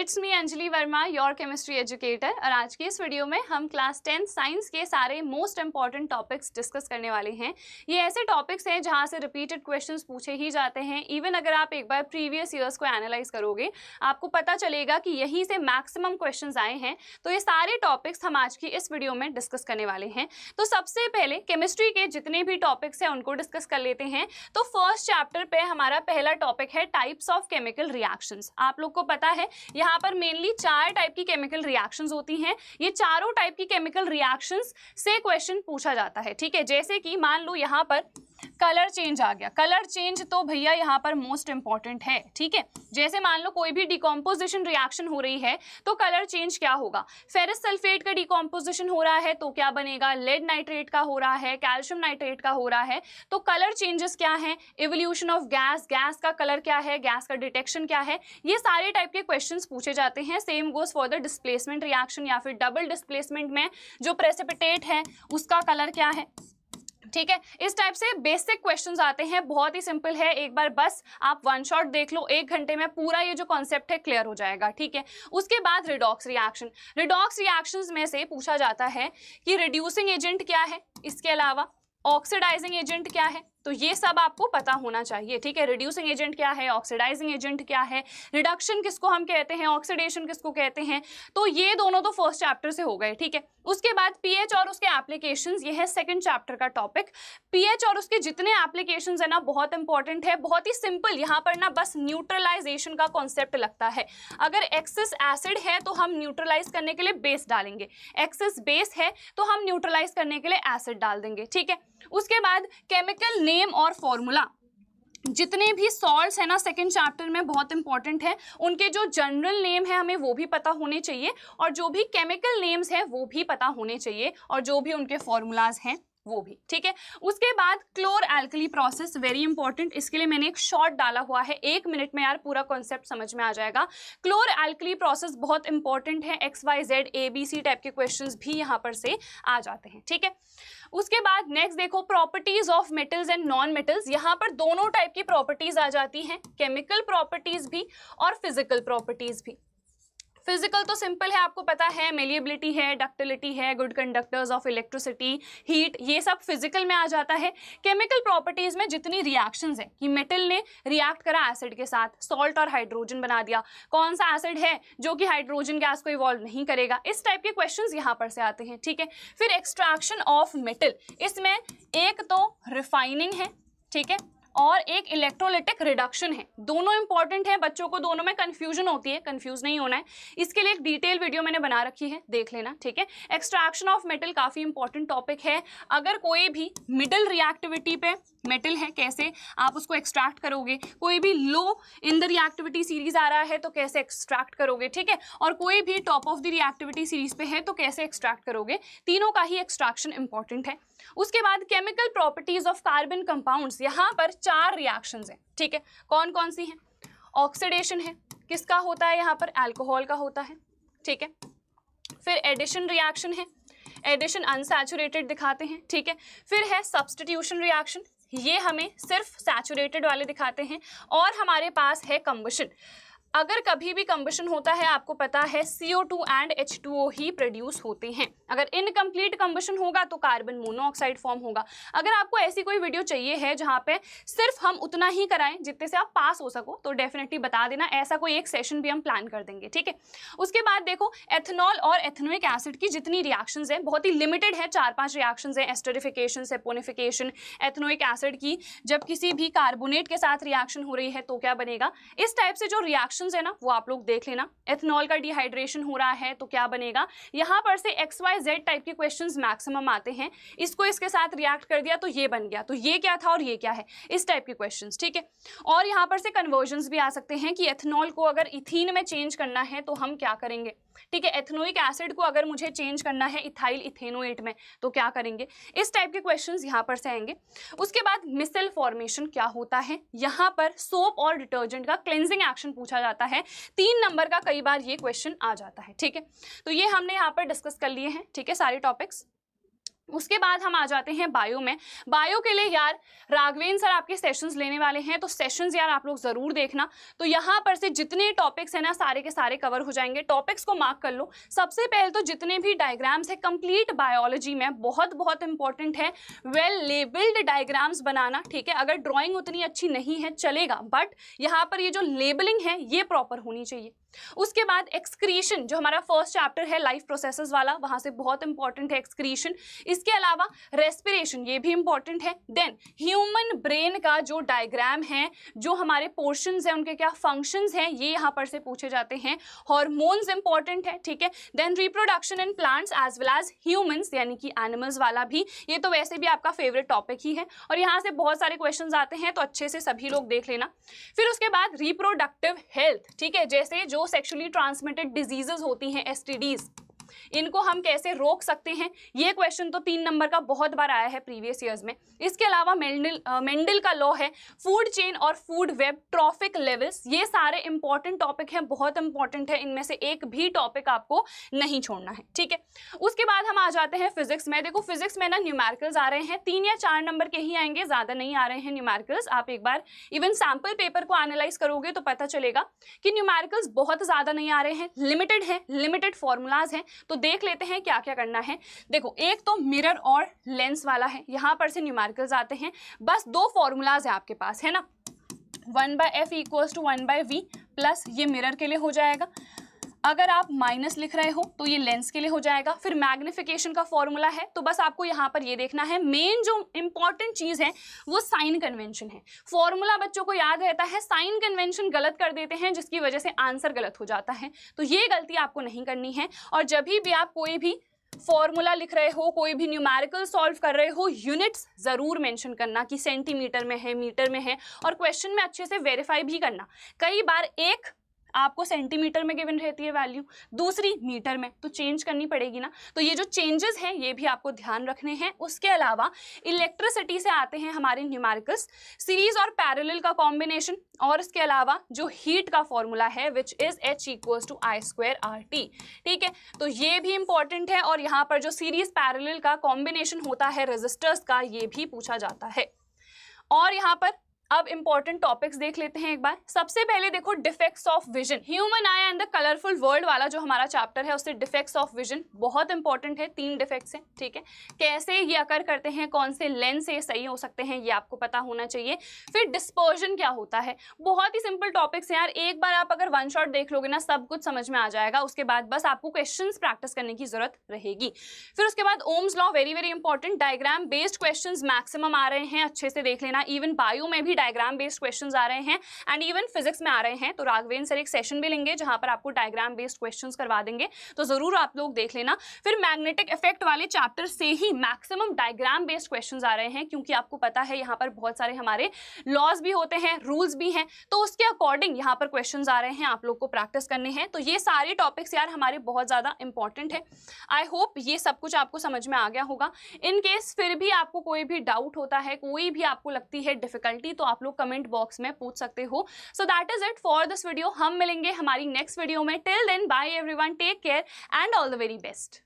It's me Anjali Verma, your chemistry educator. और आज की इस वीडियो में हम क्लास 10 साइंस के सारे मोस्ट इंपॉर्टेंट टॉपिक्स डिस्कस करने वाले हैं। ये ऐसे टॉपिक्स हैं जहां से रिपीटेड क्वेश्चंस पूछे ही जाते हैं। इवन अगर आप एक बार प्रीवियस ईयर्स को एनालाइज करोगे, आपको पता चलेगा कि यहीं से मैक्सिमम क्वेश्चंस आए हैं। तो ये सारे टॉपिक्स हम आज की इस वीडियो में डिस्कस करने वाले हैं। तो सबसे पहले केमिस्ट्री के जितने भी टॉपिक्स हैं उनको डिस्कस कर लेते हैं। तो फर्स्ट चैप्टर पे हमारा पहला टॉपिक है टाइप्स ऑफ केमिकल रिएक्शंस। आप लोग को पता है यहाँ पर मेनली 4 टाइप की केमिकल रिएक्शंस होती हैं। ये चारों टाइप की केमिकल रिएक्शंस से क्वेश्चन पूछा जाता है, ठीक है। जैसे कि मान लो यहाँ पर कलर चेंज आ गया, कलर चेंज तो भैया यहाँ पर मोस्ट इंपॉर्टेंट है, ठीक है। जैसे मान लो कोई भी डिकम्पोजिशन रिएक्शन हो रही है तो कलर चेंज क्या होगा, फेरस सल्फेट का डिकम्पोजिशन हो रहा है तो क्या बनेगा, लेड नाइट्रेट का हो रहा है, कैल्शियम नाइट्रेट का हो रहा है। तो कलर चेंजेस क्या है, इवोल्यूशन ऑफ गैस, गैस का कलर क्या है, गैस का डिटेक्शन क्या है, ये सारे टाइप के क्वेश्चंस पूछे जाते हैं। Same goes for the displacement reaction या फिर डबल डिस्प्लेसमेंट में जो प्रेसिपिटेट है उसका कलर क्या है, ठीक है। इस टाइप से बेसिक क्वेश्चंस आते हैं, बहुत ही सिंपल है। एक बार बस आप वन शॉट देख लो, 1 घंटे में पूरा ये जो कॉन्सेप्ट है क्लियर हो जाएगा, ठीक है। उसके बाद रिडॉक्स रिएक्शन, रिडॉक्स रिएक्शंस में से पूछा जाता है कि रिड्यूसिंग एजेंट क्या है, इसके अलावा ऑक्सीडाइजिंग एजेंट क्या है, तो ये सब आपको पता होना चाहिए, ठीक है। रिड्यूसिंग एजेंट क्या है, ऑक्सीडाइजिंग एजेंट क्या है, रिडक्शन किसको हम कहते हैं, ऑक्सीडेशन किसको कहते हैं। तो ये दोनों तो फर्स्ट चैप्टर से हो गए, ठीक है। उसके बाद पीएच और उसके एप्लीकेशंस, ये है सेकंड चैप्टर का टॉपिक। पीएच और उसके जितने एप्लीकेशंस है ना बहुत इंपॉर्टेंट है, बहुत ही सिंपल। यहाँ पर ना बस न्यूट्रलाइजेशन का कॉन्सेप्ट लगता है। अगर एक्सेस एसिड है तो हम न्यूट्रलाइज करने के लिए बेस डालेंगे, एक्सेस बेस है तो हम न्यूट्रलाइज करने के लिए एसिड डाल देंगे, ठीक है। उसके बाद केमिकल नेम और फॉर्मूला, जितने भी सॉल्ट्स है ना सेकंड चैप्टर में बहुत इंपॉर्टेंट है। उनके जो जनरल नेम है हमें वो भी पता होने चाहिए और जो भी केमिकल नेम्स है वो भी पता होने चाहिए और जो भी उनके फॉर्मूलाज हैं वो भी, ठीक है। उसके बाद क्लोर एल्कली प्रोसेस, वेरी इंपॉर्टेंट। इसके लिए मैंने एक शॉर्ट डाला हुआ है, 1 मिनट में यार पूरा कॉन्सेप्ट समझ में आ जाएगा। क्लोर एल्कली प्रोसेस बहुत इंपॉर्टेंट है, XYZ ABC टाइप के क्वेश्चंस भी यहाँ पर से आ जाते हैं, ठीक है। उसके बाद नेक्स्ट देखो properties of metals and non metals. यहाँ पर दोनों टाइप की प्रॉपर्टीज आ जाती हैं, केमिकल प्रॉपर्टीज भी और फिजिकल प्रॉपर्टीज भी। फिजिकल तो सिंपल है, आपको पता है, मेलिएबिलिटी है, डक्टिलिटी है, good conductors of electricity, heat, ये सब फिजिकल में आ जाता है। केमिकल प्रॉपर्टीज में जितनी रिएक्शंस है कि मेटल ने रिएक्ट करा एसिड के साथ, सॉल्ट और हाइड्रोजन बना दिया, कौन सा एसिड है जो कि हाइड्रोजन गैस को इवॉल्व नहीं करेगा, इस टाइप के क्वेश्चंस यहाँ पर से आते हैं, ठीक है। फिर एक्सट्रैक्शन ऑफ मेटल, इसमें एक तो रिफाइनिंग है, ठीक है, और एक इलेक्ट्रोलिटिक रिडक्शन है। दोनों इंपॉर्टेंट है, बच्चों को दोनों में कंफ्यूजन होती है, कंफ्यूज नहीं होना है। इसके लिए एक डिटेल वीडियो मैंने बना रखी है, देख लेना, ठीक है। एक्सट्रैक्शन ऑफ मेटल काफी इंपॉर्टेंट टॉपिक है। अगर कोई भी मिडल रिएक्टिविटी पे मेटल है, कैसे आप उसको एक्सट्रैक्ट करोगे, कोई भी लो इन द रिएक्टिविटी सीरीज आ रहा है तो कैसे एक्सट्रैक्ट करोगे, ठीक है, और कोई भी top of the reactivity series पे है तो कैसे एक्सट्रैक्ट करोगे, तीनों का ही एक्सट्रैक्शन इंपॉर्टेंट है। उसके बाद chemical properties of carbon compounds, यहाँ पर 4 रिएक्शंस हैं, ठीक है। कौन कौन सी हैं, ऑक्सीडेशन है, किसका होता है, यहाँ पर अल्कोहल का होता है, ठीक है। फिर एडिशन रिएक्शन है, एडिशन अनसैचुरेटेड दिखाते हैं, ठीक है। फिर है सब्स्टिट्यूशन रिएक्शन, ये हमें सिर्फ सैचुरेटेड वाले दिखाते हैं। और हमारे पास है कंबशन। अगर कभी भी कंबशन होता है, आपको पता है CO2 and H2O he produce होते हैं। अगर इनकम्प्लीट कंबशन होगा तो कार्बन मोनोऑक्साइड फॉर्म होगा। अगर आपको ऐसी कोई वीडियो चाहिए है जहाँ पे सिर्फ हम उतना ही कराएं जितने से आप पास हो सको तो डेफिनेटली बता देना, ऐसा कोई एक सेशन भी हम प्लान कर देंगे, ठीक है। उसके बाद देखो एथेनॉल और एथेनोइक एसिड की जितनी रिएक्शंस हैं बहुत ही लिमिटेड है, 4-5 रिएक्शंस हैं, एस्टरिफिकेशन, सैपोनिफिकेशन। एथेनोइक एसिड की जब किसी भी कार्बोनेट के साथ रिएक्शन हो रही है तो क्या बनेगा, इस टाइप से जो रिएक्शन है ना वो आप लोग देख लेना। एथेनॉल का डिहाइड्रेशन हो रहा है तो क्या बनेगा, यहाँ पर से XYZ टाइप के क्वेश्चंस मैक्सिमम आते हैं। इसको इसके साथ रिएक्ट कर दिया तो ये बन गया, तो ये क्या था और ये क्या है, इस टाइप के क्वेश्चंस, ठीक है। और यहाँ पर से कन्वर्जन्स भी आ सकते हैं कि एथेनॉल को अगर इथीन में चेंज करना है तो हम क्या करेंगे, ठीक है। एथेनोइक एसिड को अगर मुझे चेंज करना है इथाइल इथेनोएट में तो क्या करेंगे, इस टाइप के क्वेश्चंस यहाँ पर से आएंगे। उसके बाद मिसल फॉर्मेशन क्या होता है, यहाँ पर सोप और डिटर्जेंट का क्लेंजिंग एक्शन पूछा जाता है। 3 नंबर का कई बार ये क्वेश्चन आ जाता है, ठीक है। तो ये हमने यहाँ पर डिस्कस कर लिए हैं, ठीक है, सारे टॉपिक्स। उसके बाद हम आ जाते हैं बायो में। बायो के लिए यार राघवेन सर आपके सेशंस लेने वाले हैं, तो सेशंस यार आप लोग जरूर देखना। तो यहाँ पर से जितने टॉपिक्स हैं ना सारे के सारे कवर हो जाएंगे। टॉपिक्स को मार्क कर लो। सबसे पहले तो जितने भी डायग्राम्स है कंप्लीट बायोलॉजी में बहुत इंपॉर्टेंट है वेल लेबल्ड डायग्राम्स बनाना, ठीक है। अगर ड्राइंग उतनी अच्छी नहीं है चलेगा, बट यहाँ पर ये जो लेबलिंग है ये प्रॉपर होनी चाहिए। उसके बाद एक्सक्रीशन, जो हमारा फर्स्ट चैप्टर है लाइफ प्रोसेसेस वाला, वहां से बहुत इंपॉर्टेंट है एक्सक्रीशन। इसके अलावा रेस्पिरेशन, ये भी इंपॉर्टेंट है। देन ह्यूमन ब्रेन का जो डायग्राम है, जो हमारे पोर्शंस हैं उनके क्या फंक्शंस हैं, ये यहाँ पर से पूछे जाते हैं। हॉर्मोन्स इंपॉर्टेंट है, ठीक है। Then reproduction in plants as well as humans, यानी कि एनिमल्स वाला भी, ये तो वैसे भी आपका फेवरेट टॉपिक ही है और यहाँ से बहुत सारे क्वेश्चंस आते हैं, तो अच्छे से सभी लोग देख लेना। फिर उसके बाद रिप्रोडक्टिव हेल्थ, ठीक है, जैसे जो सेक्सुअली ट्रांसमिटेड डिजीजेस होती हैं एसटीडीज, इनको हम कैसे रोक सकते हैं, ये क्वेश्चन तो 3 नंबर का बहुत बार आया है प्रीवियस ईयर्स में। इसके अलावा मेंडल का लॉ है, फूड चेन और फूड वेब, ट्रॉफिक लेवल्स, ये सारे इंपॉर्टेंट टॉपिक हैं, बहुत इंपॉर्टेंट है। इनमें से एक भी टॉपिक आपको नहीं छोड़ना है, ठीक है। उसके बाद हम आ जाते हैं फिजिक्स में। देखो फिजिक्स में ना न्यूमेरिकल्स आ रहे हैं, 3 या 4 नंबर के ही आएंगे, ज्यादा नहीं आ रहे हैं न्यूमेरिकल्स। आप एक बार इवन सैंपल पेपर को एनालाइज करोगे तो पता चलेगा कि न्यूमेरिकल्स बहुत ज्यादा नहीं आ रहे हैं, लिमिटेड है, लिमिटेड फॉर्मूलाज हैं। तो देख लेते हैं क्या क्या करना है। देखो एक तो मिरर और लेंस वाला है, यहां पर से न्यूमेरिकल्स आते हैं। बस 2 फॉर्मूलाज है आपके पास, है ना, 1/f = 1/v प्लस ये मिरर के लिए हो जाएगा। अगर आप माइनस लिख रहे हो तो ये लेंस के लिए हो जाएगा। फिर मैग्निफिकेशन का फॉर्मूला है, तो बस आपको यहाँ पर ये देखना है, मेन जो इंपॉर्टेंट चीज है वो साइन कन्वेंशन है। फॉर्मूला बच्चों को याद रहता है, साइन कन्वेंशन गलत कर देते हैं जिसकी वजह से आंसर गलत हो जाता है, तो ये गलती आपको नहीं करनी है। और जब भी आप कोई भी फॉर्मूला लिख रहे हो, कोई भी न्यूमेरिकल सॉल्व कर रहे हो, यूनिट्स जरूर मेंशन करना कि सेंटीमीटर में है, मीटर में है, और क्वेश्चन में अच्छे से वेरीफाई भी करना। कई बार एक आपको सेंटीमीटर में गिवन रहती है वैल्यू, दूसरी मीटर में, तो चेंज करनी पड़ेगी ना। तो ये जो चेंजेस हैं ये भी आपको ध्यान रखने हैं। उसके अलावा इलेक्ट्रिसिटी से आते हैं हमारे न्यूमेरिकल्स, सीरीज और पैरेलल का कॉम्बिनेशन, और इसके अलावा जो हीट का फॉर्मूला है विच इज H = I²RT, ठीक है। तो ये भी इंपॉर्टेंट है। और यहाँ पर जो सीरीज पैरेलल का कॉम्बिनेशन होता है रेजिस्टर्स का, ये भी पूछा जाता है। और यहाँ पर अब इंपॉर्टेंट टॉपिक्स देख लेते हैं एक बार। सबसे पहले देखो defects of vision, human I and the colourful world वाला जो हमारा चैप्टर है उससे डिफेक्ट्स ऑफ विजन बहुत इंपॉर्टेंट है। 3 डिफेक्ट्स हैं, ठीक है। कैसे ये अकर करते हैं, कौन से लेंस से सही हो सकते हैं, ये आपको पता होना चाहिए। फिर डिस्पर्जन क्या होता है, बहुत ही सिंपल टॉपिक्स हैं यार, एक बार आप अगर 1 शॉट देख लोगे ना सब कुछ समझ में आ जाएगा। उसके बाद बस आपको क्वेश्चंस प्रैक्टिस करने की जरूरत रहेगी। फिर उसके बाद Ohm's law, very very important. Diagram based questions maximum आ रहे हैं, अच्छे से देख लेना। इवन बायो में भी डायग्राम बेस्ड क्वेश्चंस आ रहे हैं एंड इवन फिजिक्स में आ रहे हैं। तो राघवेन सर एक सेशन भी लेंगे जहां पर आपको डायग्राम बेस्ड क्वेश्चंस करवा देंगे, तो जरूर आप लोग देख लेना। फिर मैग्नेटिक इफेक्ट वाले चैप्टर से ही मैक्सिमम डायग्राम बेस्ड क्वेश्चंस आ रहे हैं, क्योंकि आपको पता है यहाँ पर बहुत सारे हमारे लॉज भी होते हैं, रूल्स भी हैं, तो उसके अकॉर्डिंग यहाँ पर क्वेश्चंस आ रहे हैं, आप लोग को प्रैक्टिस करने हैं। तो ये सारे टॉपिक्स यार हमारे बहुत ज्यादा इंपॉर्टेंट है। आई होप ये सब कुछ आपको समझ में आ गया होगा। इन केस फिर भी आपको कोई भी डाउट होता है, कोई भी आपको लगती है डिफिकल्टी, तो आप लोग कमेंट बॉक्स में पूछ सकते हो। So that is it for this video. हम मिलेंगे हमारी नेक्स्ट वीडियो में। Till then bye everyone, take care and all the very best.